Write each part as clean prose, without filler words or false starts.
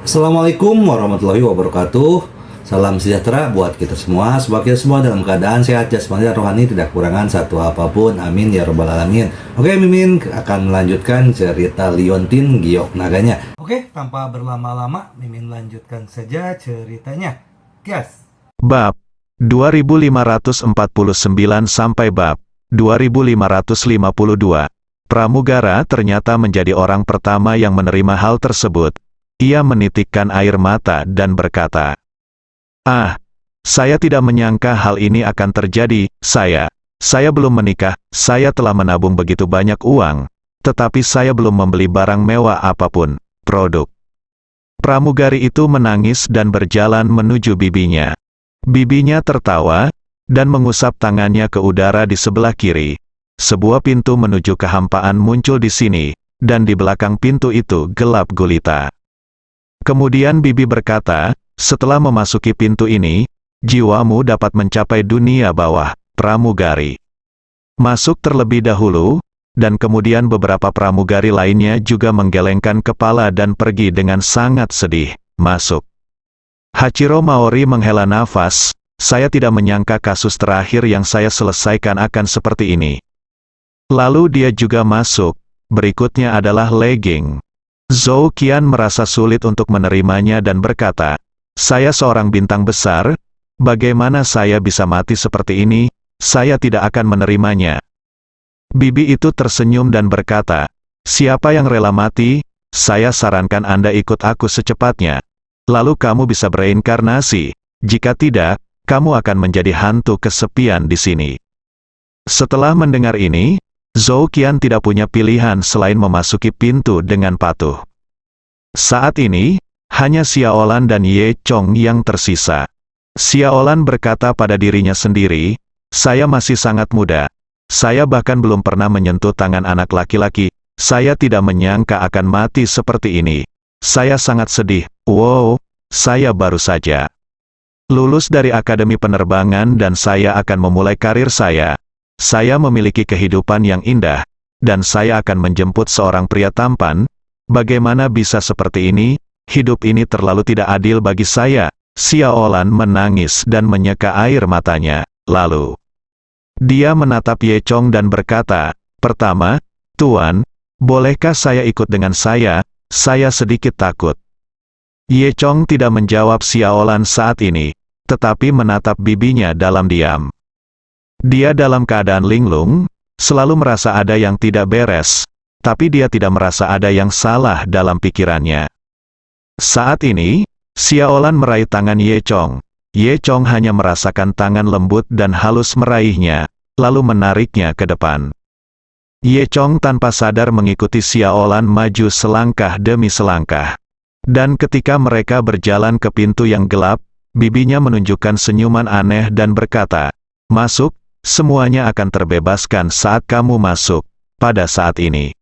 Assalamualaikum warahmatullahi wabarakatuh. Salam sejahtera buat kita semua. Semoga kita semua dalam keadaan sehat jasmani dan rohani, tidak kekurangan satu apapun. Amin ya robbal alamin. Oke, Mimin akan melanjutkan cerita Liontin Giok Naganya. Oke, tanpa berlama-lama, Mimin lanjutkan saja ceritanya. Gas. Bab 2549 sampai bab 2552. Pramugara ternyata menjadi orang pertama yang menerima hal tersebut. Ia menitikkan air mata dan berkata, "Ah, saya tidak menyangka hal ini akan terjadi. Saya belum menikah, saya telah menabung begitu banyak uang, tetapi saya belum membeli barang mewah apapun, produk." Pramugari itu menangis dan berjalan menuju bibinya. Bibinya tertawa, dan mengusap tangannya ke udara di sebelah kiri. Sebuah pintu menuju kehampaan muncul di sini, dan di belakang pintu itu gelap gulita. Kemudian bibi berkata, "Setelah memasuki pintu ini, jiwamu dapat mencapai dunia bawah, pramugari. Masuk terlebih dahulu," dan kemudian beberapa pramugari lainnya juga menggelengkan kepala dan pergi dengan sangat sedih, "Masuk." Hachiro Maori menghela nafas, "Saya tidak menyangka kasus terakhir yang saya selesaikan akan seperti ini." Lalu dia juga masuk. Berikutnya adalah legging. Zhou Qian merasa sulit untuk menerimanya dan berkata, "Saya seorang bintang besar, bagaimana saya bisa mati seperti ini? Saya tidak akan menerimanya." Bibi itu tersenyum dan berkata, "Siapa yang rela mati? Saya sarankan Anda ikut aku secepatnya. Lalu kamu bisa bereinkarnasi. Jika tidak, kamu akan menjadi hantu kesepian di sini." Setelah mendengar ini, Zhou Qian tidak punya pilihan selain memasuki pintu dengan patuh. Saat ini, hanya Xiaolan dan Ye Chong yang tersisa. Xiaolan berkata pada dirinya sendiri, "Saya masih sangat muda. Saya bahkan belum pernah menyentuh tangan anak laki-laki. Saya tidak menyangka akan mati seperti ini. Saya sangat sedih. Wow, saya baru saja lulus dari akademi penerbangan dan saya akan memulai karir saya. Saya memiliki kehidupan yang indah, dan saya akan menjemput seorang pria tampan. Bagaimana bisa seperti ini? Hidup ini terlalu tidak adil bagi saya." Xiaolan menangis dan menyeka air matanya. Lalu, dia menatap Ye Chong dan berkata, "Pertama, Tuan, bolehkah saya ikut dengan saya? Saya sedikit takut." Ye Chong tidak menjawab Xiaolan saat ini, tetapi menatap bibinya dalam diam. Dia dalam keadaan linglung, selalu merasa ada yang tidak beres, tapi dia tidak merasa ada yang salah dalam pikirannya. Saat ini, Xiaolan meraih tangan Ye Chong. Ye Chong hanya merasakan tangan lembut dan halus meraihnya, lalu menariknya ke depan. Ye Chong tanpa sadar mengikuti Xiaolan maju selangkah demi selangkah. Dan ketika mereka berjalan ke pintu yang gelap, bibinya menunjukkan senyuman aneh dan berkata, "Masuk. Semuanya akan terbebaskan saat kamu masuk." Pada saat ini,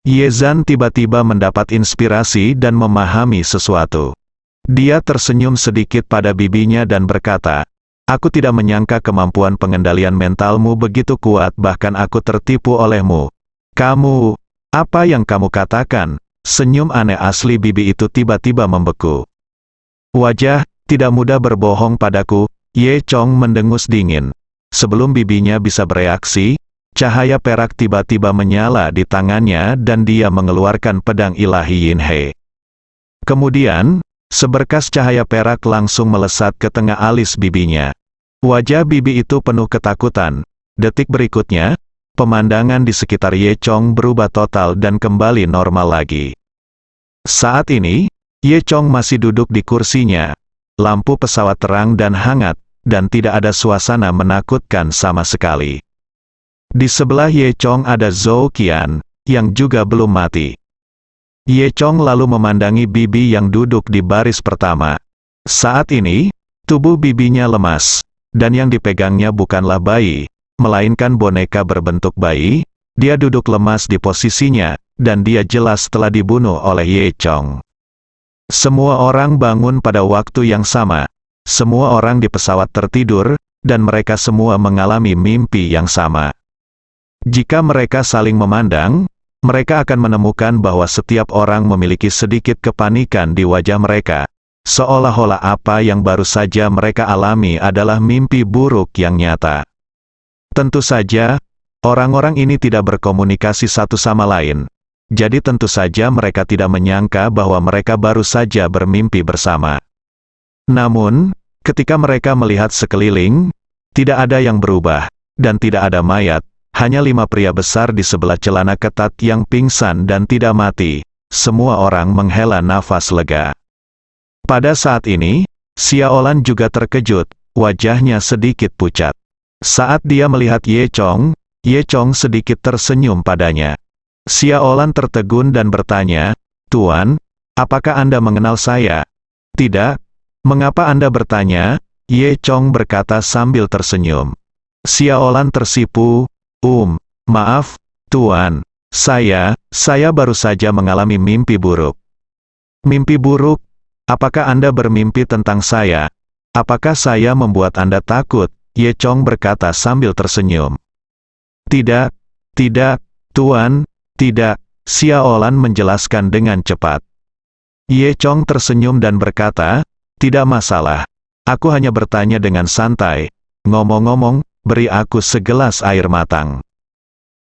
Ye Zhan tiba-tiba mendapat inspirasi dan memahami sesuatu. Dia tersenyum sedikit pada bibinya dan berkata, "Aku tidak menyangka kemampuan pengendalian mentalmu begitu kuat, bahkan aku tertipu olehmu. Kamu, apa yang kamu katakan?" Senyum aneh asli bibi itu tiba-tiba membeku. "Wajah, tidak mudah berbohong padaku." Ye Chong mendengus dingin. Sebelum bibinya bisa bereaksi, cahaya perak tiba-tiba menyala di tangannya dan dia mengeluarkan pedang ilahi Yin He. Kemudian, seberkas cahaya perak langsung melesat ke tengah alis bibinya. Wajah bibi itu penuh ketakutan. Detik berikutnya, pemandangan di sekitar Ye Chong berubah total dan kembali normal lagi. Saat ini, Ye Chong masih duduk di kursinya. Lampu pesawat terang dan hangat, dan tidak ada suasana menakutkan sama sekali. Di sebelah Ye Chong ada Zhou Qian, yang juga belum mati. Ye Chong lalu memandangi bibi yang duduk di baris pertama. Saat ini, tubuh bibinya lemas, dan yang dipegangnya bukanlah bayi, melainkan boneka berbentuk bayi. Dia duduk lemas di posisinya, dan dia jelas telah dibunuh oleh Ye Chong. Semua orang bangun pada waktu yang sama. Semua orang di pesawat tertidur, dan mereka semua mengalami mimpi yang sama. Jika mereka saling memandang, mereka akan menemukan bahwa setiap orang memiliki sedikit kepanikan di wajah mereka, seolah-olah apa yang baru saja mereka alami adalah mimpi buruk yang nyata. Tentu saja, orang-orang ini tidak berkomunikasi satu sama lain. Jadi tentu saja mereka tidak menyangka bahwa mereka baru saja bermimpi bersama. Namun, ketika mereka melihat sekeliling, tidak ada yang berubah, dan tidak ada mayat, hanya 5 pria besar di sebelah celana ketat yang pingsan dan tidak mati. Semua orang menghela nafas lega. Pada saat ini, Xiaolan juga terkejut, wajahnya sedikit pucat. Saat dia melihat Ye Chong sedikit tersenyum padanya. Xiaolan tertegun dan bertanya, "Tuan, apakah Anda mengenal saya?" "Tidak." "Mengapa Anda bertanya?" Ye Chong berkata sambil tersenyum. Xiaolan tersipu, Maaf, Tuan. Saya baru saja mengalami mimpi buruk." "Mimpi buruk? Apakah Anda bermimpi tentang saya? Apakah saya membuat Anda takut?" Ye Chong berkata sambil tersenyum. Tidak, Tuan, tidak," Xiaolan menjelaskan dengan cepat. Ye Chong tersenyum dan berkata, "Tidak masalah. Aku hanya bertanya dengan santai. Ngomong-ngomong, beri aku segelas air matang."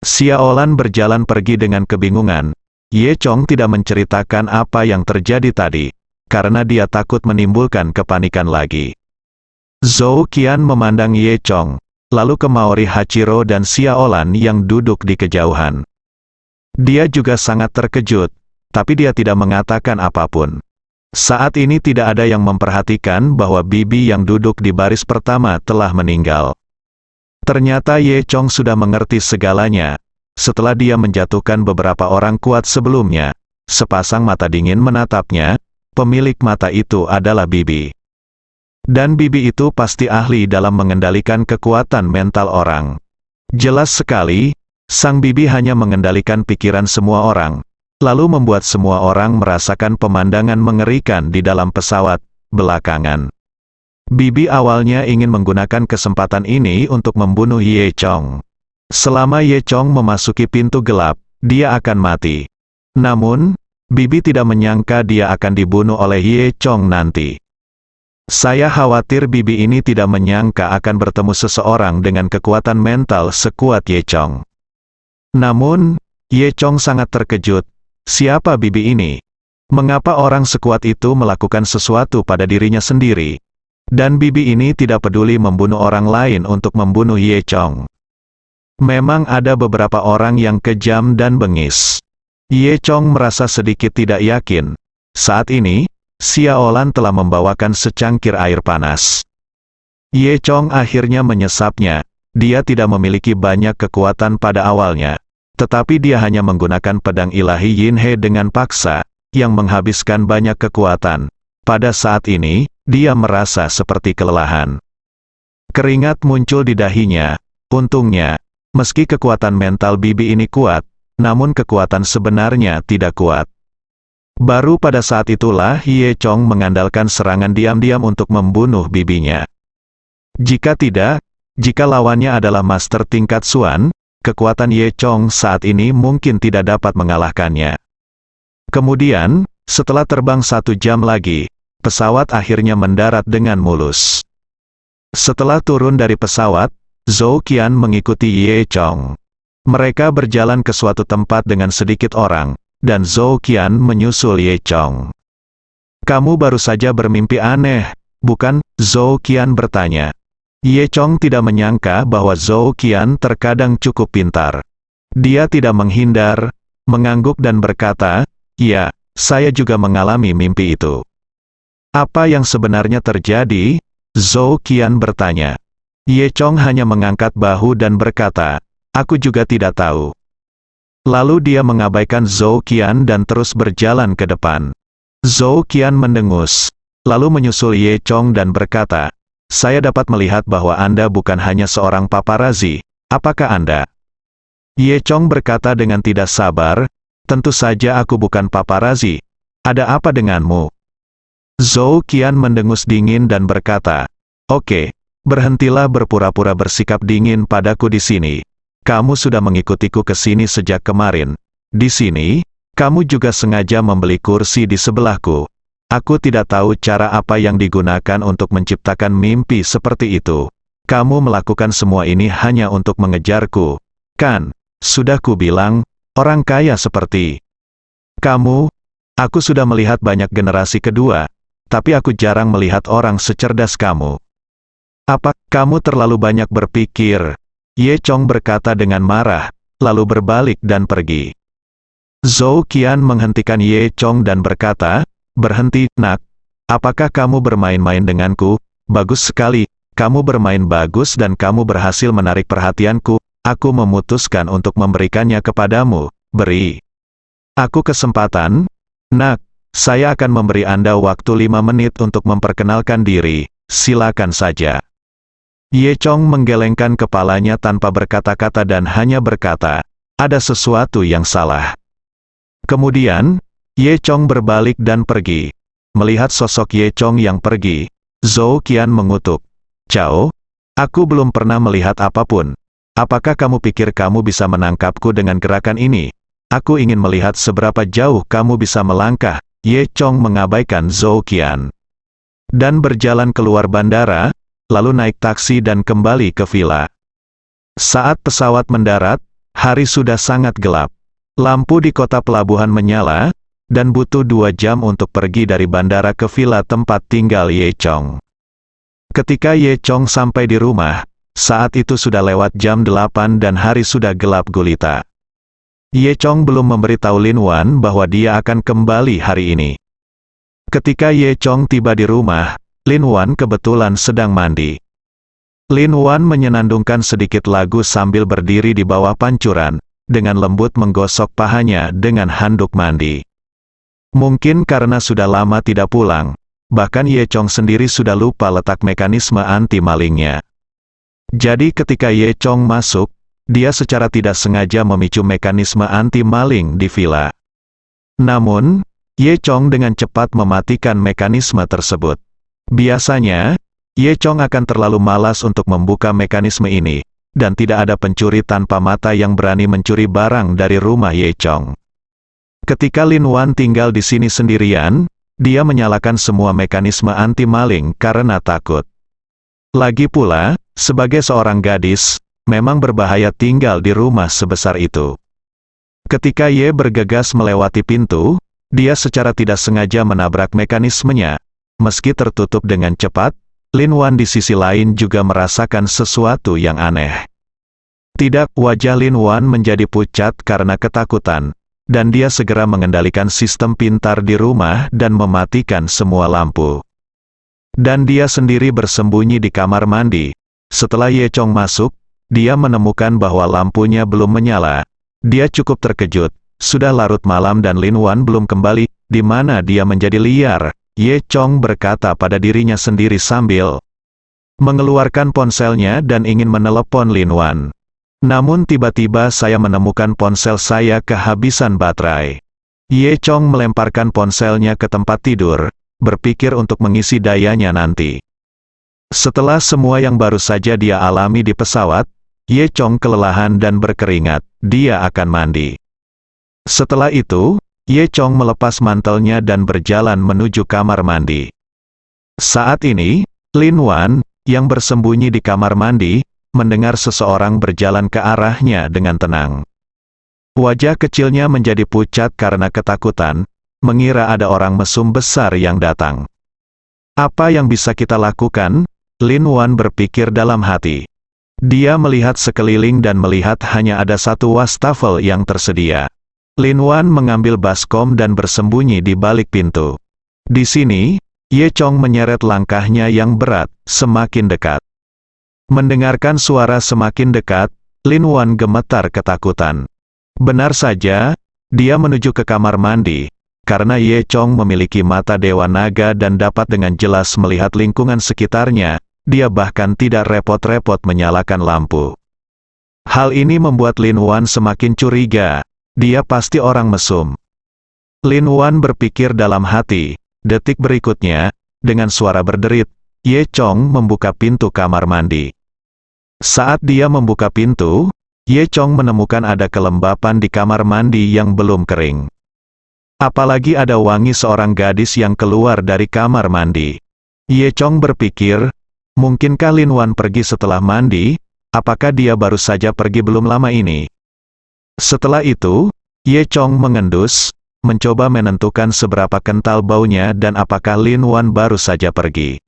Xiaolan berjalan pergi dengan kebingungan. Ye Chong tidak menceritakan apa yang terjadi tadi, karena dia takut menimbulkan kepanikan lagi. Zhou Qian memandang Ye Chong, lalu ke Maori Hachiro dan Xiaolan yang duduk di kejauhan. Dia juga sangat terkejut, tapi dia tidak mengatakan apapun. Saat ini tidak ada yang memperhatikan bahwa bibi yang duduk di baris pertama telah meninggal. Ternyata Ye Chong sudah mengerti segalanya. Setelah dia menjatuhkan beberapa orang kuat sebelumnya, sepasang mata dingin menatapnya. Pemilik mata itu adalah bibi. Dan bibi itu pasti ahli dalam mengendalikan kekuatan mental orang. Jelas sekali, sang bibi hanya mengendalikan pikiran semua orang, lalu membuat semua orang merasakan pemandangan mengerikan di dalam pesawat. Belakangan, bibi awalnya ingin menggunakan kesempatan ini untuk membunuh Ye Chong. Selama Ye Chong memasuki pintu gelap, dia akan mati. Namun, bibi tidak menyangka dia akan dibunuh oleh Ye Chong nanti. Saya khawatir bibi ini tidak menyangka akan bertemu seseorang dengan kekuatan mental sekuat Ye Chong. Namun, Ye Chong sangat terkejut. Siapa bibi ini? Mengapa orang sekuat itu melakukan sesuatu pada dirinya sendiri? Dan bibi ini tidak peduli membunuh orang lain untuk membunuh Ye Chong. Memang ada beberapa orang yang kejam dan bengis. Ye Chong merasa sedikit tidak yakin. Saat ini, Xiaolan telah membawakan secangkir air panas. Ye Chong akhirnya menyesapnya. Dia tidak memiliki banyak kekuatan pada awalnya, tetapi dia hanya menggunakan pedang ilahi Yin He dengan paksa, yang menghabiskan banyak kekuatan. Pada saat ini, dia merasa seperti kelelahan. Keringat muncul di dahinya. Untungnya, meski kekuatan mental bibi ini kuat, namun kekuatan sebenarnya tidak kuat. Baru pada saat itulah Ye Chong mengandalkan serangan diam-diam untuk membunuh bibinya. Jika lawannya adalah master tingkat Xuan, kekuatan Ye Chong saat ini mungkin tidak dapat mengalahkannya. Kemudian, setelah terbang 1 jam lagi, pesawat akhirnya mendarat dengan mulus. Setelah turun dari pesawat, Zhou Qian mengikuti Ye Chong. Mereka berjalan ke suatu tempat dengan sedikit orang, dan Zhou Qian menyusul Ye Chong. "Kamu baru saja bermimpi aneh, bukan?" Zhou Qian bertanya. Ye Chong tidak menyangka bahwa Zhou Qian terkadang cukup pintar. Dia tidak menghindar, mengangguk dan berkata, "Ya, saya juga mengalami mimpi itu." "Apa yang sebenarnya terjadi?" Zhou Qian bertanya. Ye Chong hanya mengangkat bahu dan berkata, "Aku juga tidak tahu." Lalu dia mengabaikan Zhou Qian dan terus berjalan ke depan. Zhou Qian mendengus, lalu menyusul Ye Chong dan berkata, "Saya dapat melihat bahwa Anda bukan hanya seorang paparazi. Apakah Anda?" Ye Chong berkata dengan tidak sabar, "Tentu saja aku bukan paparazi. Ada apa denganmu?" Zhou Qian mendengus dingin dan berkata, "Oke, berhentilah berpura-pura bersikap dingin padaku di sini. Kamu sudah mengikutiku ke sini sejak kemarin. Di sini, kamu juga sengaja membeli kursi di sebelahku. Aku tidak tahu cara apa yang digunakan untuk menciptakan mimpi seperti itu. Kamu melakukan semua ini hanya untuk mengejarku. Kan, sudah kubilang, orang kaya seperti kamu. Aku sudah melihat banyak generasi kedua, tapi aku jarang melihat orang secerdas kamu. Apa, kamu terlalu banyak berpikir? Ye Chong berkata dengan marah, lalu berbalik dan pergi. Zhou Qian menghentikan Ye Chong dan berkata, "Berhenti, nak. Apakah kamu bermain-main denganku? Bagus sekali, kamu bermain bagus dan kamu berhasil menarik perhatianku. Aku memutuskan untuk memberikannya kepadamu. Beri aku kesempatan, nak. Saya akan memberi Anda waktu 5 menit untuk memperkenalkan diri. Silakan saja." Ye Chong menggelengkan kepalanya tanpa berkata-kata dan hanya berkata, "Ada sesuatu yang salah." Kemudian, Ye Chong berbalik dan pergi. Melihat sosok Ye Chong yang pergi, Zhou Qian mengutuk, "Cao, aku belum pernah melihat apapun. Apakah kamu pikir kamu bisa menangkapku dengan gerakan ini? Aku ingin melihat seberapa jauh kamu bisa melangkah." Ye Chong mengabaikan Zhou Qian dan berjalan keluar bandara, lalu naik taksi dan kembali ke villa. Saat pesawat mendarat, hari sudah sangat gelap. Lampu di kota pelabuhan menyala, dan butuh 2 jam untuk pergi dari bandara ke villa tempat tinggal Ye Chong. Ketika Ye Chong sampai di rumah, saat itu sudah lewat jam 8 dan hari sudah gelap gulita. Ye Chong belum memberitahu Lin Wan bahwa dia akan kembali hari ini. Ketika Ye Chong tiba di rumah, Lin Wan kebetulan sedang mandi. Lin Wan menyenandungkan sedikit lagu sambil berdiri di bawah pancuran, dengan lembut menggosok pahanya dengan handuk mandi. Mungkin karena sudah lama tidak pulang, bahkan Ye Chong sendiri sudah lupa letak mekanisme anti-malingnya. Jadi ketika Ye Chong masuk, dia secara tidak sengaja memicu mekanisme anti-maling di villa. Namun, Ye Chong dengan cepat mematikan mekanisme tersebut. Biasanya, Ye Chong akan terlalu malas untuk membuka mekanisme ini, dan tidak ada pencuri tanpa mata yang berani mencuri barang dari rumah Ye Chong. Ketika Lin Wan tinggal di sini sendirian, dia menyalakan semua mekanisme anti-maling karena takut. Lagi pula, sebagai seorang gadis, memang berbahaya tinggal di rumah sebesar itu. Ketika Ye bergegas melewati pintu, dia secara tidak sengaja menabrak mekanismenya. Meski tertutup dengan cepat, Lin Wan di sisi lain juga merasakan sesuatu yang aneh. Tidak, wajah Lin Wan menjadi pucat karena ketakutan, dan dia segera mengendalikan sistem pintar di rumah dan mematikan semua lampu. Dan dia sendiri bersembunyi di kamar mandi. Setelah Ye Chong masuk, dia menemukan bahwa lampunya belum menyala. Dia cukup terkejut, sudah larut malam dan Lin Wan belum kembali, di mana dia menjadi liar. Ye Chong berkata pada dirinya sendiri sambil mengeluarkan ponselnya dan ingin menelepon Lin Wan. Namun tiba-tiba saya menemukan ponsel saya kehabisan baterai. Ye Chong melemparkan ponselnya ke tempat tidur, berpikir untuk mengisi dayanya nanti. Setelah semua yang baru saja dia alami di pesawat, Ye Chong kelelahan dan berkeringat, dia akan mandi. Setelah itu, Ye Chong melepas mantelnya dan berjalan menuju kamar mandi. Saat ini, Lin Wan, yang bersembunyi di kamar mandi, mendengar seseorang berjalan ke arahnya dengan tenang. Wajah kecilnya menjadi pucat karena ketakutan, mengira ada orang mesum besar yang datang. Apa yang bisa kita lakukan? Lin Wan berpikir dalam hati. Dia melihat sekeliling dan melihat hanya ada satu wastafel yang tersedia. Lin Wan mengambil baskom dan bersembunyi di balik pintu. Di sini, Ye Chong menyeret langkahnya yang berat, semakin dekat. Mendengarkan suara semakin dekat, Lin Wan gemetar ketakutan. Benar saja, dia menuju ke kamar mandi, karena Ye Chong memiliki mata Dewa Naga dan dapat dengan jelas melihat lingkungan sekitarnya, dia bahkan tidak repot-repot menyalakan lampu. Hal ini membuat Lin Wan semakin curiga. Dia pasti orang mesum. Lin Wan berpikir dalam hati. Detik berikutnya, dengan suara berderit, Ye Chong membuka pintu kamar mandi. Saat dia membuka pintu, Ye Chong menemukan ada kelembapan di kamar mandi yang belum kering. Apalagi ada wangi seorang gadis yang keluar dari kamar mandi. Ye Chong berpikir, mungkinkah Lin Wan pergi setelah mandi? Apakah dia baru saja pergi belum lama ini? Setelah itu, Ye Chong mengendus, mencoba menentukan seberapa kental baunya dan apakah Lin Wan baru saja pergi.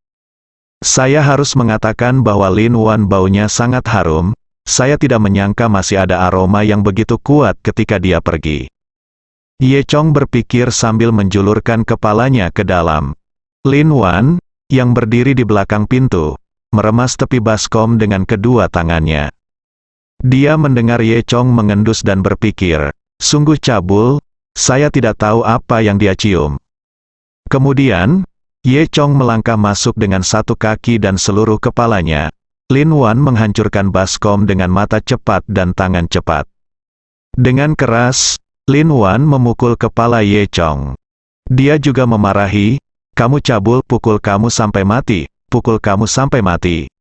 Saya harus mengatakan bahwa Lin Wan baunya sangat harum. Saya tidak menyangka masih ada aroma yang begitu kuat ketika dia pergi. Ye Chong berpikir sambil menjulurkan kepalanya ke dalam. Lin Wan, yang berdiri di belakang pintu, meremas tepi baskom dengan kedua tangannya. Dia mendengar Ye Chong mengendus dan berpikir, sungguh cabul, saya tidak tahu apa yang dia cium. Kemudian, Ye Chong melangkah masuk dengan satu kaki dan seluruh kepalanya. Lin Wan menghancurkan baskom dengan mata cepat dan tangan cepat. Dengan keras, Lin Wan memukul kepala Ye Chong. Dia juga memarahi, kamu cabul, pukul kamu sampai mati, pukul kamu sampai mati.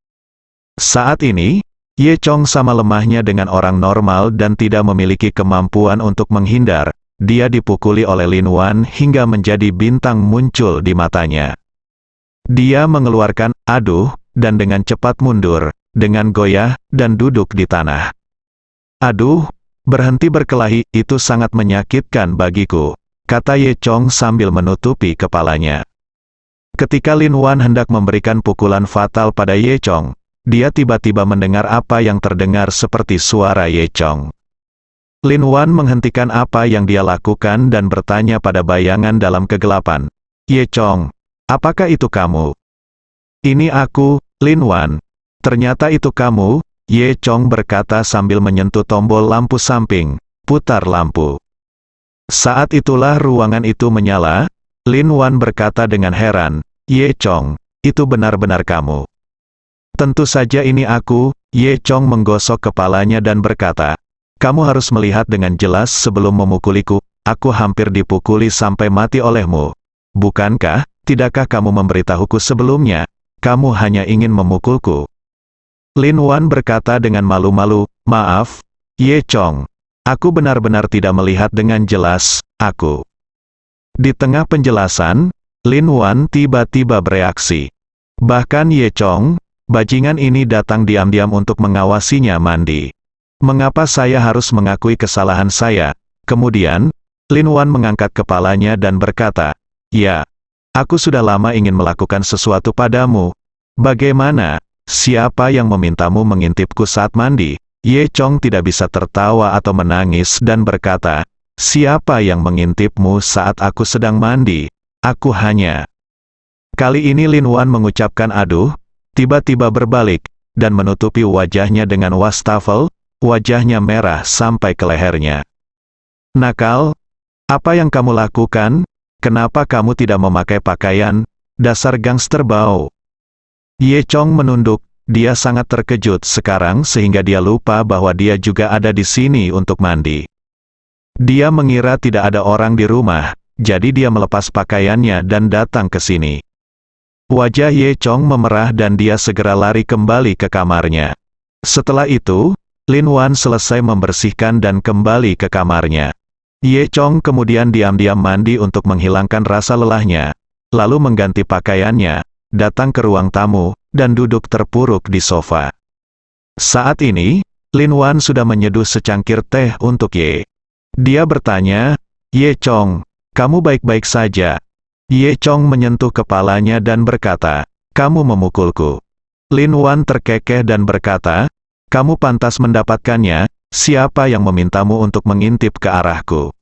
Saat ini, Ye Chong sama lemahnya dengan orang normal dan tidak memiliki kemampuan untuk menghindar. Dia dipukuli oleh Lin Wan hingga menjadi bintang muncul di matanya. Dia mengeluarkan, aduh, dan dengan cepat mundur, dengan goyah, dan duduk di tanah. Aduh, berhenti berkelahi, itu sangat menyakitkan bagiku, kata Ye Chong sambil menutupi kepalanya. Ketika Lin Wan hendak memberikan pukulan fatal pada Ye Chong, dia tiba-tiba mendengar apa yang terdengar seperti suara Ye Chong. Lin Wan menghentikan apa yang dia lakukan dan bertanya pada bayangan dalam kegelapan, Ye Chong, apakah itu kamu? Ini aku, Lin Wan. Ternyata itu kamu, Ye Chong berkata sambil menyentuh tombol lampu samping, putar lampu. Saat itulah ruangan itu menyala. Lin Wan berkata dengan heran, Ye Chong, itu benar-benar kamu. Tentu saja ini aku. Ye Chong menggosok kepalanya dan berkata, kamu harus melihat dengan jelas sebelum memukuliku, aku hampir dipukuli sampai mati olehmu. Bukankah, tidakkah kamu memberitahuku sebelumnya? Kamu hanya ingin memukulku. Lin Wan berkata dengan malu-malu, maaf, Ye Chong. Aku benar-benar tidak melihat dengan jelas, aku. Di tengah penjelasan, Lin Wan tiba-tiba bereaksi. Bahkan Ye Chong, bajingan ini datang diam-diam untuk mengawasinya mandi. Mengapa saya harus mengakui kesalahan saya? Kemudian, Lin Wan mengangkat kepalanya dan berkata, ya. Aku sudah lama ingin melakukan sesuatu padamu. Bagaimana? Siapa yang memintamu mengintipku saat mandi? Ye Chong tidak bisa tertawa atau menangis dan berkata, siapa yang mengintipmu saat aku sedang mandi? Aku hanya. Kali ini Lin Wan mengucapkan aduh, tiba-tiba berbalik, dan menutupi wajahnya dengan wastafel, wajahnya merah sampai ke lehernya. Nakal, apa yang kamu lakukan? Kenapa kamu tidak memakai pakaian? Dasar gangster bau. Ye Chong menunduk, dia sangat terkejut sekarang sehingga dia lupa bahwa dia juga ada di sini untuk mandi. Dia mengira tidak ada orang di rumah, jadi dia melepas pakaiannya dan datang ke sini. Wajah Ye Chong memerah dan dia segera lari kembali ke kamarnya. Setelah itu, Lin Wan selesai membersihkan dan kembali ke kamarnya. Ye Chong kemudian diam-diam mandi untuk menghilangkan rasa lelahnya, lalu mengganti pakaiannya, datang ke ruang tamu, dan duduk terpuruk di sofa. Saat ini, Lin Wan sudah menyeduh secangkir teh untuk Ye. Dia bertanya, Ye Chong, kamu baik-baik saja? Ye Chong menyentuh kepalanya dan berkata, kamu memukulku. Lin Wan terkekeh dan berkata, kamu pantas mendapatkannya. Siapa yang memintamu untuk mengintip ke arahku?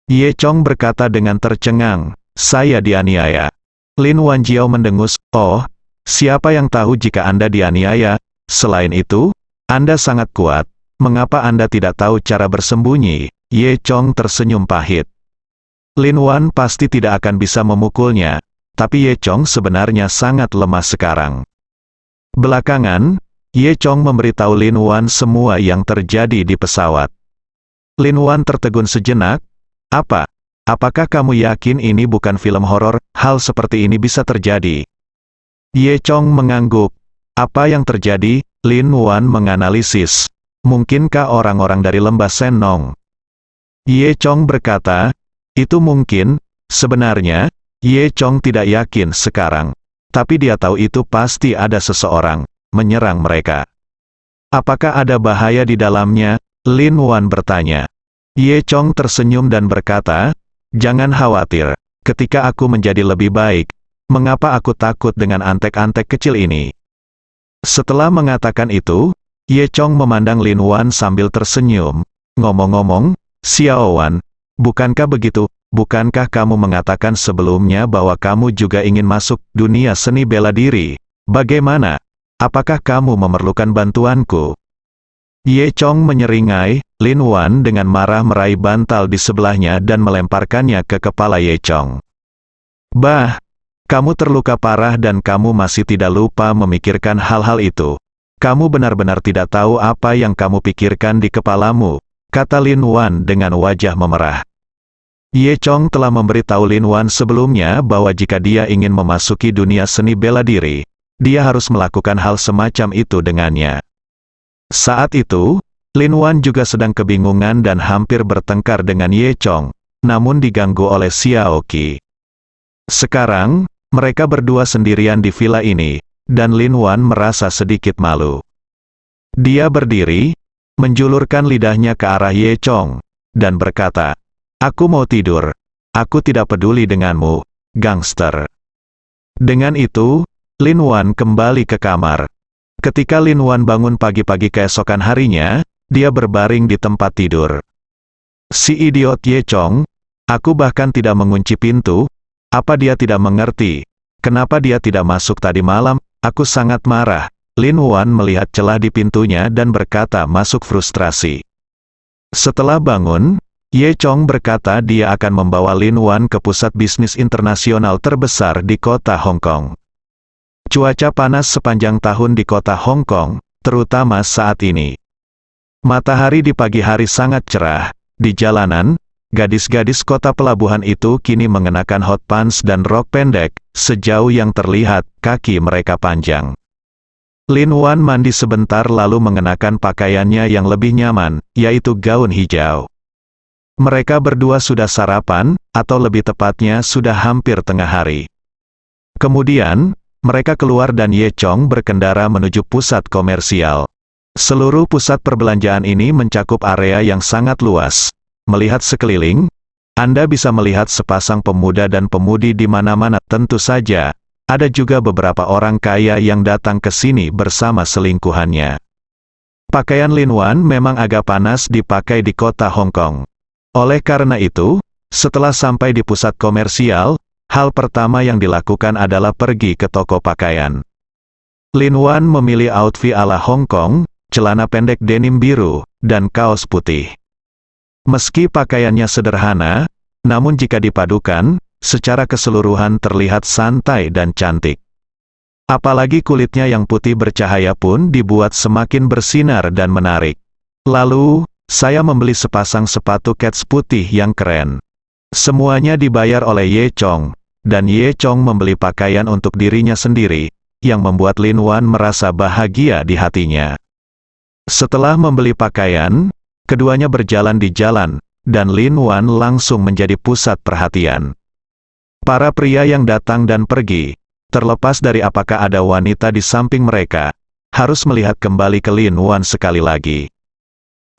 Ye Chong berkata dengan tercengang, saya dianiaya. Lin Wanjiao mendengus, oh, siapa yang tahu jika Anda dianiaya? Selain itu, Anda sangat kuat. Mengapa Anda tidak tahu cara bersembunyi? Ye Chong tersenyum pahit. Lin Wan pasti tidak akan bisa memukulnya, tapi Ye Chong sebenarnya sangat lemah sekarang. Belakangan, Ye Chong memberitahu Lin Wan semua yang terjadi di pesawat. Lin Wan tertegun sejenak. Apa? Apakah kamu yakin ini bukan film horor? Hal seperti ini bisa terjadi. Ye Chong mengangguk. Apa yang terjadi? Lin Wan menganalisis. Mungkinkah orang-orang dari lembah Senong? Ye Chong berkata, itu mungkin. Sebenarnya, Ye Chong tidak yakin sekarang. Tapi dia tahu itu pasti ada seseorang menyerang mereka. Apakah ada bahaya di dalamnya? Lin Wan bertanya. Ye Chong tersenyum dan berkata, jangan khawatir. Ketika aku menjadi lebih baik, mengapa aku takut dengan antek-antek kecil ini? Setelah mengatakan itu, Ye Chong memandang Lin Wan sambil tersenyum. Ngomong-ngomong, Xiao Wan, bukankah begitu? Bukankah kamu mengatakan sebelumnya bahwa kamu juga ingin masuk dunia seni bela diri? Bagaimana? Apakah kamu memerlukan bantuanku? Ye Chong menyeringai. Lin Wan dengan marah meraih bantal di sebelahnya dan melemparkannya ke kepala Ye Chong. Bah! Kamu terluka parah dan kamu masih tidak lupa memikirkan hal-hal itu. Kamu benar-benar tidak tahu apa yang kamu pikirkan di kepalamu, kata Lin Wan dengan wajah memerah. Ye Chong telah memberitahu Lin Wan sebelumnya bahwa jika dia ingin memasuki dunia seni bela diri, dia harus melakukan hal semacam itu dengannya. Saat itu, Lin Wan juga sedang kebingungan dan hampir bertengkar dengan Ye Chong, namun diganggu oleh Xiao Qi. Sekarang, mereka berdua sendirian di villa ini, dan Lin Wan merasa sedikit malu. Dia berdiri, menjulurkan lidahnya ke arah Ye Chong, dan berkata, aku mau tidur. Aku tidak peduli denganmu, gangster. Dengan itu, Lin Wan kembali ke kamar. Ketika Lin Wan bangun pagi-pagi keesokan harinya, dia berbaring di tempat tidur. Si idiot Ye Chong, aku bahkan tidak mengunci pintu. Apa dia tidak mengerti? Kenapa dia tidak masuk tadi malam? Aku sangat marah. Lin Wan melihat celah di pintunya dan berkata masuk frustrasi. Setelah bangun, Ye Chong berkata dia akan membawa Lin Wan ke pusat bisnis internasional terbesar di kota Hong Kong. Cuaca panas sepanjang tahun di kota Hong Kong, terutama saat ini. Matahari di pagi hari sangat cerah. Di jalanan, gadis-gadis kota pelabuhan itu kini mengenakan hot pants dan rok pendek, sejauh yang terlihat, kaki mereka panjang. Lin Wan mandi sebentar lalu mengenakan pakaiannya yang lebih nyaman, yaitu gaun hijau. Mereka berdua sudah sarapan, atau lebih tepatnya sudah hampir tengah hari. Kemudian, mereka keluar dan Ye Chong berkendara menuju pusat komersial. Seluruh pusat perbelanjaan ini mencakup area yang sangat luas. Melihat sekeliling, Anda bisa melihat sepasang pemuda dan pemudi di mana-mana. Tentu saja, ada juga beberapa orang kaya yang datang ke sini bersama selingkuhannya. Pakaian Lin Wan memang agak panas dipakai di kota Hong Kong. Oleh karena itu, setelah sampai di pusat komersial, hal pertama yang dilakukan adalah pergi ke toko pakaian. Lin Wan memilih outfit ala Hong Kong, celana pendek denim biru, dan kaos putih. Meski pakaiannya sederhana, namun jika dipadukan, secara keseluruhan terlihat santai dan cantik. Apalagi kulitnya yang putih bercahaya pun dibuat semakin bersinar dan menarik. Lalu, saya membeli sepasang sepatu kets putih yang keren. Semuanya dibayar oleh Ye Chong, dan Ye Chong membeli pakaian untuk dirinya sendiri, yang membuat Lin Wan merasa bahagia di hatinya. Setelah membeli pakaian, keduanya berjalan di jalan, dan Lin Wan langsung menjadi pusat perhatian. Para pria yang datang dan pergi, terlepas dari apakah ada wanita di samping mereka, harus melihat kembali ke Lin Wan sekali lagi.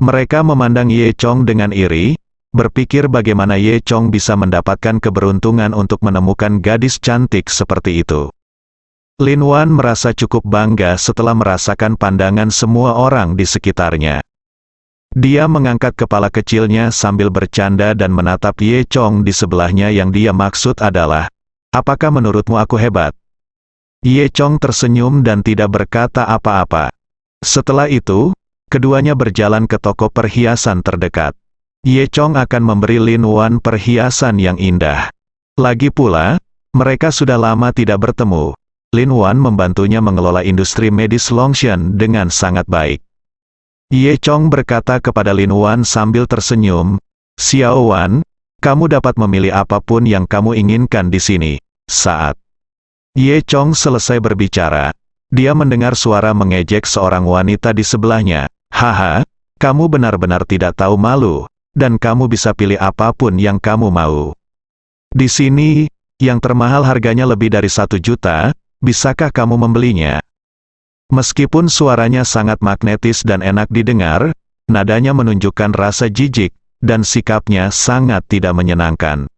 Mereka memandang Ye Chong dengan iri, berpikir bagaimana Ye Chong bisa mendapatkan keberuntungan untuk menemukan gadis cantik seperti itu. Lin Wan merasa cukup bangga setelah merasakan pandangan semua orang di sekitarnya. Dia mengangkat kepala kecilnya sambil bercanda dan menatap Ye Chong di sebelahnya yang dia maksud adalah, apakah menurutmu aku hebat? Ye Chong tersenyum dan tidak berkata apa-apa. Setelah itu, keduanya berjalan ke toko perhiasan terdekat. Ye Chong akan memberi Lin Wan perhiasan yang indah. Lagi pula, mereka sudah lama tidak bertemu. Lin Wan membantunya mengelola industri medis Longshan dengan sangat baik. Ye Chong berkata kepada Lin Wan sambil tersenyum, Xiao Wan, kamu dapat memilih apapun yang kamu inginkan di sini. Saat Ye Chong selesai berbicara, dia mendengar suara mengejek seorang wanita di sebelahnya. Haha, Kamu benar-benar tidak tahu malu, dan kamu bisa pilih apapun yang kamu mau. Di sini, yang termahal harganya lebih dari 1 juta, bisakah kamu membelinya? Meskipun suaranya sangat magnetis dan enak didengar, nadanya menunjukkan rasa jijik, dan sikapnya sangat tidak menyenangkan.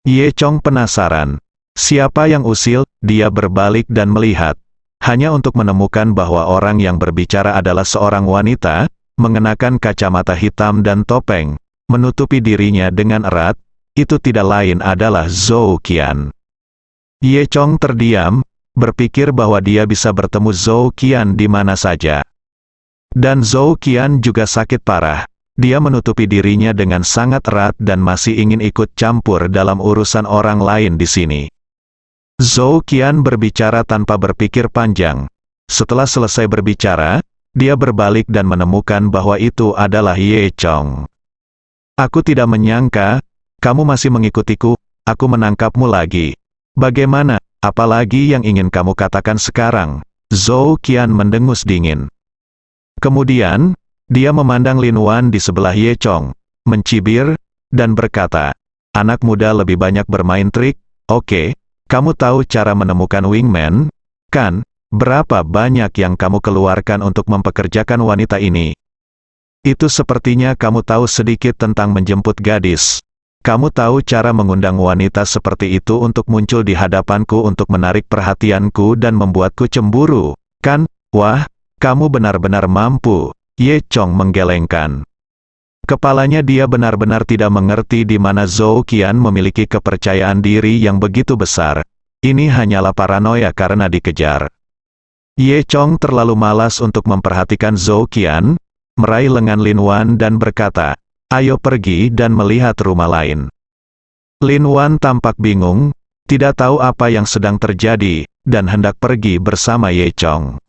Ye Chong penasaran. Siapa yang usil? Dia berbalik dan melihat. Hanya untuk menemukan bahwa orang yang berbicara adalah seorang wanita, mengenakan kacamata hitam dan topeng, menutupi dirinya dengan erat. Itu tidak lain adalah Zhou Qian. Ye Chong terdiam, berpikir bahwa dia bisa bertemu Zhou Qian di mana saja. Dan Zhou Qian juga sakit parah. Dia menutupi dirinya dengan sangat erat dan masih ingin ikut campur dalam urusan orang lain di sini. Zhou Qian berbicara tanpa berpikir panjang. Setelah selesai berbicara, dia berbalik dan menemukan bahwa itu adalah Ye Chong. Aku tidak menyangka, kamu masih mengikutiku, aku menangkapmu lagi. Bagaimana, apalagi yang ingin kamu katakan sekarang? Zhou Qian mendengus dingin. Kemudian, dia memandang Lin Wan di sebelah Ye Chong, mencibir, dan berkata, anak muda lebih banyak bermain trik, oke, kamu tahu cara menemukan wingman, kan? Berapa banyak yang kamu keluarkan untuk mempekerjakan wanita ini? Itu sepertinya kamu tahu sedikit tentang menjemput gadis. Kamu tahu cara mengundang wanita seperti itu untuk muncul di hadapanku untuk menarik perhatianku dan membuatku cemburu, kan? Wah, kamu benar-benar mampu. Ye Chong menggelengkan kepalanya. Dia benar-benar tidak mengerti di mana Zhou Qian memiliki kepercayaan diri yang begitu besar. Ini hanyalah paranoia karena dikejar. Ye Chong terlalu malas untuk memperhatikan Zhou Qian, meraih lengan Lin Wan dan berkata, ayo pergi dan melihat rumah lain. Lin Wan tampak bingung, tidak tahu apa yang sedang terjadi, dan hendak pergi bersama Ye Chong.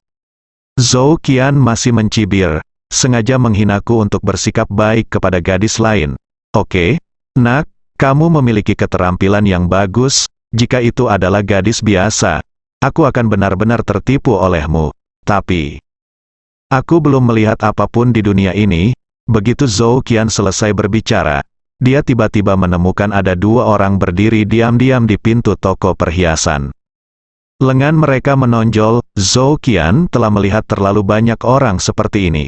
Zhou Qian masih mencibir, sengaja menghinaku untuk bersikap baik kepada gadis lain. Oke, nak, kamu memiliki keterampilan yang bagus, jika itu adalah gadis biasa, aku akan benar-benar tertipu olehmu. Tapi, aku belum melihat apapun di dunia ini. Begitu Zhou Qian selesai berbicara, dia tiba-tiba menemukan ada 2 orang berdiri diam-diam di pintu toko perhiasan. Lengan mereka menonjol. Zhou Qian telah melihat terlalu banyak orang seperti ini.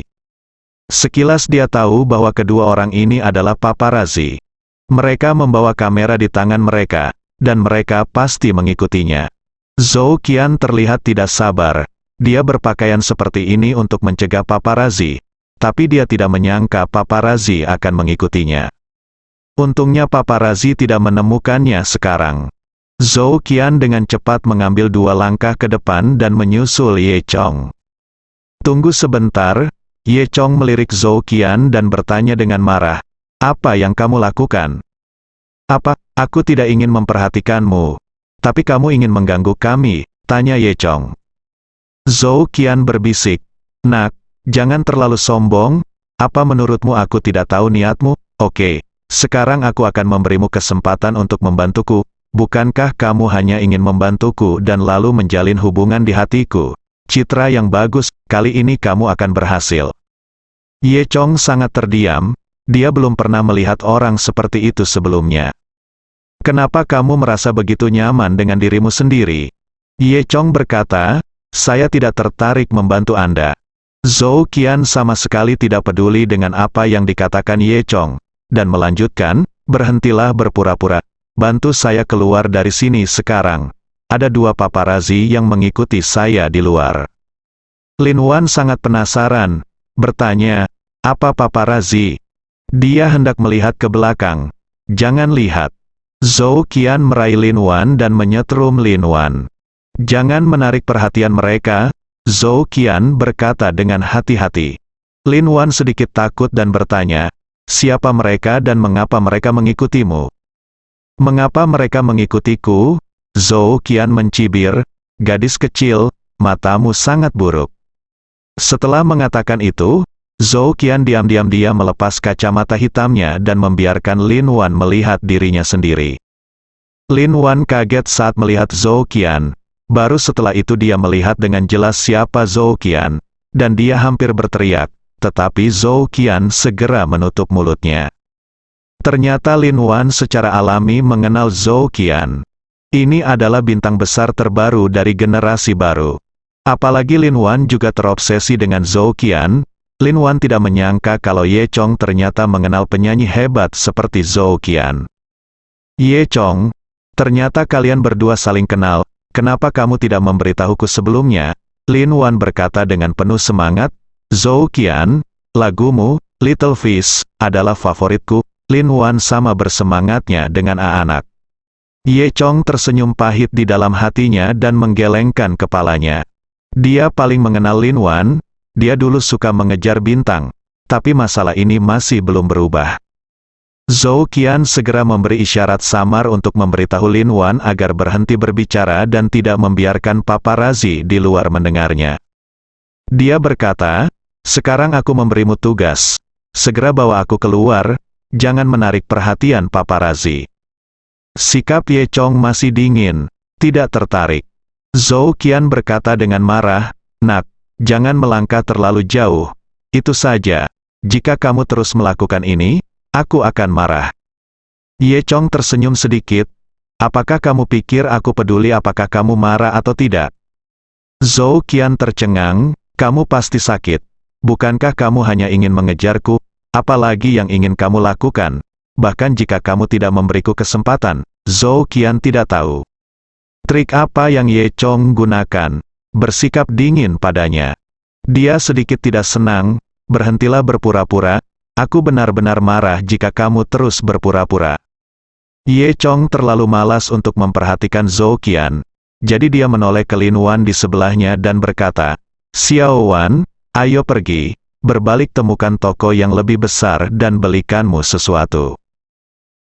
Sekilas dia tahu bahwa kedua orang ini adalah paparazzi. Mereka membawa kamera di tangan mereka, dan mereka pasti mengikutinya. Zhou Qian terlihat tidak sabar. Dia berpakaian seperti ini untuk mencegah paparazzi, tapi dia tidak menyangka paparazzi akan mengikutinya. Untungnya paparazzi tidak menemukannya sekarang. Zhou Qian dengan cepat mengambil 2 langkah ke depan dan menyusul Ye Chong. Tunggu sebentar, Ye Chong melirik Zhou Qian dan bertanya dengan marah, apa yang kamu lakukan? Apa, aku tidak ingin memperhatikanmu. Tapi kamu ingin mengganggu kami, tanya Ye Chong. Zhou Qian berbisik, nak, jangan terlalu sombong, apa menurutmu aku tidak tahu niatmu? Oke, sekarang aku akan memberimu kesempatan untuk membantuku, bukankah kamu hanya ingin membantuku dan lalu menjalin hubungan di hatiku? Citra yang bagus, kali ini kamu akan berhasil. Ye Chong sangat terdiam, dia belum pernah melihat orang seperti itu sebelumnya. Kenapa kamu merasa begitu nyaman dengan dirimu sendiri? Ye Chong berkata, saya tidak tertarik membantu Anda. Zhou Qian sama sekali tidak peduli dengan apa yang dikatakan Ye Chong, dan melanjutkan, berhentilah berpura-pura. Bantu saya keluar dari sini sekarang. Ada 2 paparazzi yang mengikuti saya di luar. Lin Wan sangat penasaran, bertanya, apa paparazzi? Dia hendak melihat ke belakang. Jangan lihat. Zhou Qian meraih Lin Wan dan menyetrum Lin Wan. Jangan menarik perhatian mereka, Zhou Qian berkata dengan hati-hati. Lin Wan sedikit takut dan bertanya, siapa mereka dan mengapa mereka mengikutimu? Mengapa mereka mengikutiku? Zhou Qian mencibir, gadis kecil, matamu sangat buruk. Setelah mengatakan itu, Zhou Qian diam-diam dia melepas kacamata hitamnya dan membiarkan Lin Wan melihat dirinya sendiri. Lin Wan kaget saat melihat Zhou Qian. Baru setelah itu dia melihat dengan jelas siapa Zhou Qian, dan dia hampir berteriak, tetapi Zhou Qian segera menutup mulutnya. Ternyata Lin Wan secara alami mengenal Zhou Qian. Ini adalah bintang besar terbaru dari generasi baru. Apalagi Lin Wan juga terobsesi dengan Zhou Qian. Lin Wan tidak menyangka kalau Ye Chong ternyata mengenal penyanyi hebat seperti Zhou Qian. Ye Chong, ternyata kalian berdua saling kenal, kenapa kamu tidak memberitahuku sebelumnya? Lin Wan berkata dengan penuh semangat. Zhou Qian, lagumu, Little Fish, adalah favoritku. Lin Wan sama bersemangatnya dengan anak. Ye Chong tersenyum pahit di dalam hatinya dan menggelengkan kepalanya. Dia paling mengenal Lin Wan, dia dulu suka mengejar bintang, tapi masalah ini masih belum berubah. Zhou Qian segera memberi isyarat samar untuk memberitahu Lin Wan agar berhenti berbicara dan tidak membiarkan paparazi di luar mendengarnya. Dia berkata, sekarang aku memberimu tugas. Segera bawa aku keluar, jangan menarik perhatian paparazi. Sikap Ye Chong masih dingin, tidak tertarik. Zhou Qian berkata dengan marah, "Nak, jangan melangkah terlalu jauh. Itu saja. Jika kamu terus melakukan ini, aku akan marah." Ye Chong tersenyum sedikit. "Apakah kamu pikir aku peduli apakah kamu marah atau tidak?" Zhou Qian tercengang, "Kamu pasti sakit. Bukankah kamu hanya ingin mengejarku? Apalagi yang ingin kamu lakukan? Bahkan jika kamu tidak memberiku kesempatan." Zhou Qian tidak tahu trik apa yang Ye Chong gunakan, bersikap dingin padanya. Dia sedikit tidak senang. "Berhentilah berpura-pura, aku benar-benar marah jika kamu terus berpura-pura." Ye Chong terlalu malas untuk memperhatikan Zhou Qian, jadi dia menoleh ke Lin Wan di sebelahnya dan berkata, "Xiao Wan, ayo pergi, berbalik temukan toko yang lebih besar dan belikanmu sesuatu."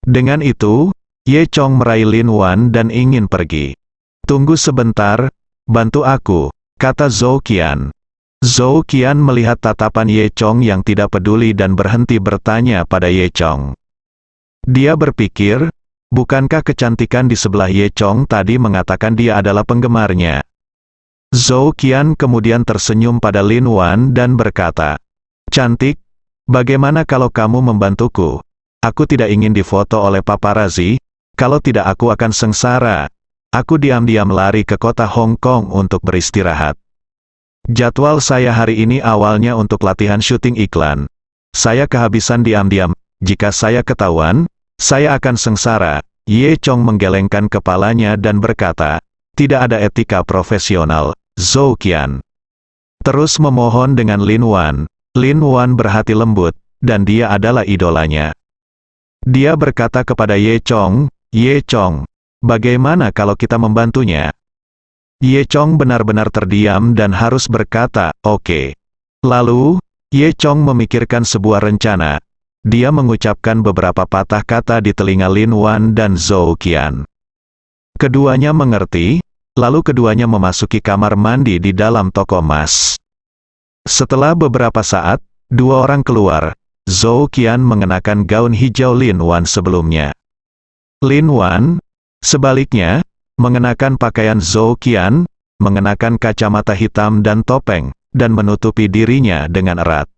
Dengan itu, Ye Chong meraih Lin Wan dan ingin pergi. "Tunggu sebentar, bantu aku," kata Zhou Qian. Zhou Qian melihat tatapan Ye Chong yang tidak peduli dan berhenti bertanya pada Ye Chong. Dia berpikir, bukankah kecantikan di sebelah Ye Chong tadi mengatakan dia adalah penggemarnya? Zhou Qian kemudian tersenyum pada Lin Wan dan berkata, "Cantik, bagaimana kalau kamu membantuku? Aku tidak ingin difoto oleh paparazi, kalau tidak aku akan sengsara." Aku diam-diam lari ke kota Hong Kong untuk beristirahat. Jadwal saya hari ini awalnya untuk latihan syuting iklan. Saya kehabisan diam-diam, jika saya ketahuan, saya akan sengsara. Ye Chong menggelengkan kepalanya dan berkata, "Tidak ada etika profesional, Zhou Qian." Terus memohon dengan Lin Wan. Lin Wan berhati lembut, dan dia adalah idolanya. Dia berkata kepada Ye Chong, "Ye Chong, bagaimana kalau kita membantunya?" Ye Chong benar-benar terdiam dan harus berkata, "Oke." Lalu, Ye Chong memikirkan sebuah rencana. Dia mengucapkan beberapa patah kata di telinga Lin Wan dan Zhou Qian. Keduanya mengerti, lalu keduanya memasuki kamar mandi di dalam toko emas. Setelah beberapa saat, dua orang keluar. Zhou Qian mengenakan gaun hijau Lin Wan sebelumnya. Lin Wan, sebaliknya, mengenakan pakaian Zhou Qian, mengenakan kacamata hitam dan topeng, dan menutupi dirinya dengan erat.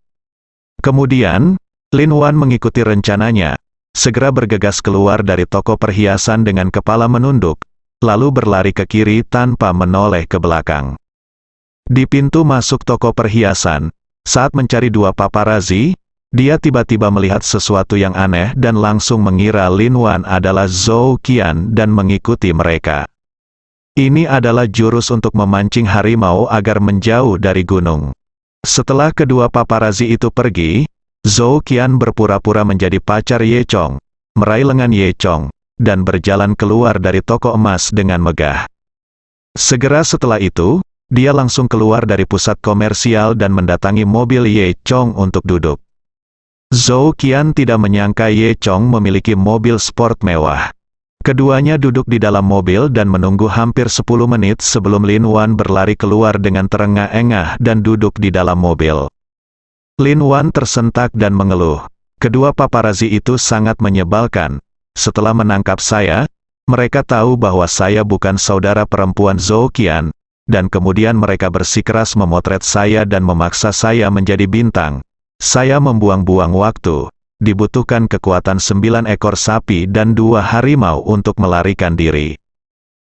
Kemudian, Lin Wan mengikuti rencananya, segera bergegas keluar dari toko perhiasan dengan kepala menunduk, lalu berlari ke kiri tanpa menoleh ke belakang. Di pintu masuk toko perhiasan, saat mencari dua paparazi, dia tiba-tiba melihat sesuatu yang aneh dan langsung mengira Lin Wan adalah Zhou Qian dan mengikuti mereka. Ini adalah jurus untuk memancing harimau agar menjauh dari gunung. Setelah kedua paparazi itu pergi, Zhou Qian berpura-pura menjadi pacar Ye Chong, meraih lengan Ye Chong, dan berjalan keluar dari toko emas dengan megah. Segera setelah itu, dia langsung keluar dari pusat komersial dan mendatangi mobil Ye Chong untuk duduk. Zhou Qian tidak menyangka Ye Chong memiliki mobil sport mewah. Keduanya duduk di dalam mobil dan menunggu hampir 10 menit sebelum Lin Wan berlari keluar dengan terengah-engah dan duduk di dalam mobil. Lin Wan tersentak dan mengeluh. "Kedua paparazi itu sangat menyebalkan. Setelah menangkap saya, mereka tahu bahwa saya bukan saudara perempuan Zhou Qian, dan kemudian mereka bersikeras memotret saya dan memaksa saya menjadi bintang. Saya membuang-buang waktu. Dibutuhkan kekuatan 9 ekor sapi dan 2 harimau untuk melarikan diri.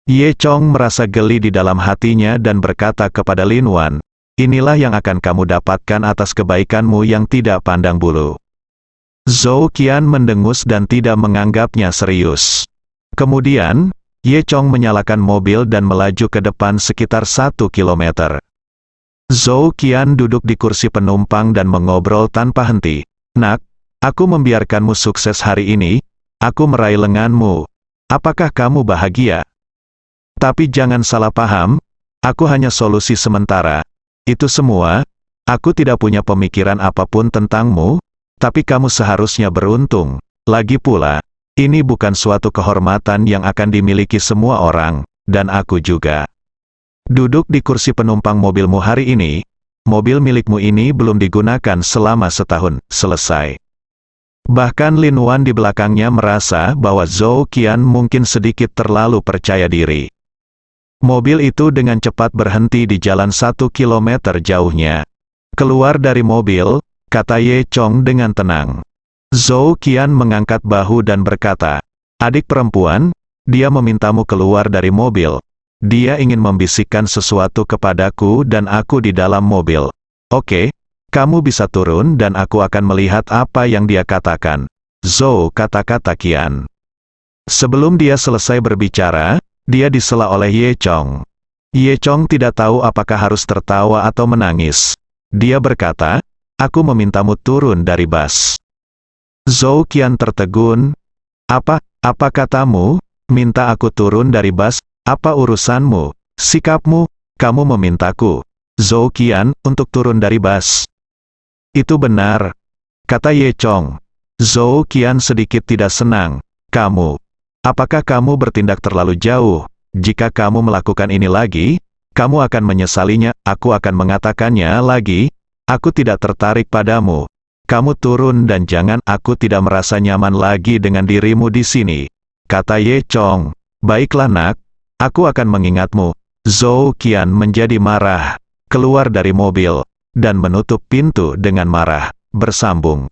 Ye Chong merasa geli di dalam hatinya dan berkata kepada Lin Wan, inilah yang akan kamu dapatkan atas kebaikanmu yang tidak pandang bulu. Zhou Qian mendengus dan tidak menganggapnya serius. Kemudian, Ye Chong menyalakan mobil dan melaju ke depan sekitar 1 kilometer. Zhou Qian duduk di kursi penumpang dan mengobrol tanpa henti. Nak, aku membiarkanmu sukses hari ini, aku meraih lenganmu. Apakah kamu bahagia? Tapi jangan salah paham, aku hanya solusi sementara. Itu semua, aku tidak punya pemikiran apapun tentangmu, tapi kamu seharusnya beruntung. Lagi pula, ini bukan suatu kehormatan yang akan dimiliki semua orang, dan aku juga. Duduk di kursi penumpang mobilmu hari ini, mobil milikmu ini belum digunakan selama setahun, selesai. Bahkan Lin Wan di belakangnya merasa bahwa Zhou Qian mungkin sedikit terlalu percaya diri. Mobil itu dengan cepat berhenti di jalan 1 kilometer jauhnya. Keluar dari mobil, kata Ye Chong dengan tenang. Zhou Qian mengangkat bahu dan berkata, adik perempuan, dia memintamu keluar dari mobil. Dia ingin membisikkan sesuatu kepadaku dan aku di dalam mobil. Oke, kamu bisa turun dan aku akan melihat apa yang dia katakan. Zhou kata-kata Qian. Sebelum dia selesai berbicara, dia disela oleh Ye Chong. Ye Chong tidak tahu apakah harus tertawa atau menangis. Dia berkata, aku memintamu turun dari bus. Zhou Qian tertegun. Apa katamu? Minta aku turun dari bus? Apa urusanmu? Sikapmu? Kamu memintaku, Zhou Qian, untuk turun dari bus. Itu benar, kata Ye Chong. Zhou Qian sedikit tidak senang. Apakah kamu bertindak terlalu jauh? Jika kamu melakukan ini lagi, kamu akan menyesalinya. Aku akan mengatakannya lagi. Aku tidak tertarik padamu. Kamu turun dan jangan, aku tidak merasa nyaman lagi dengan dirimu di sini, kata Ye Chong. Baiklah nak, aku akan mengingatmu. Zhou Qian menjadi marah, keluar dari mobil, dan menutup pintu dengan marah, bersambung.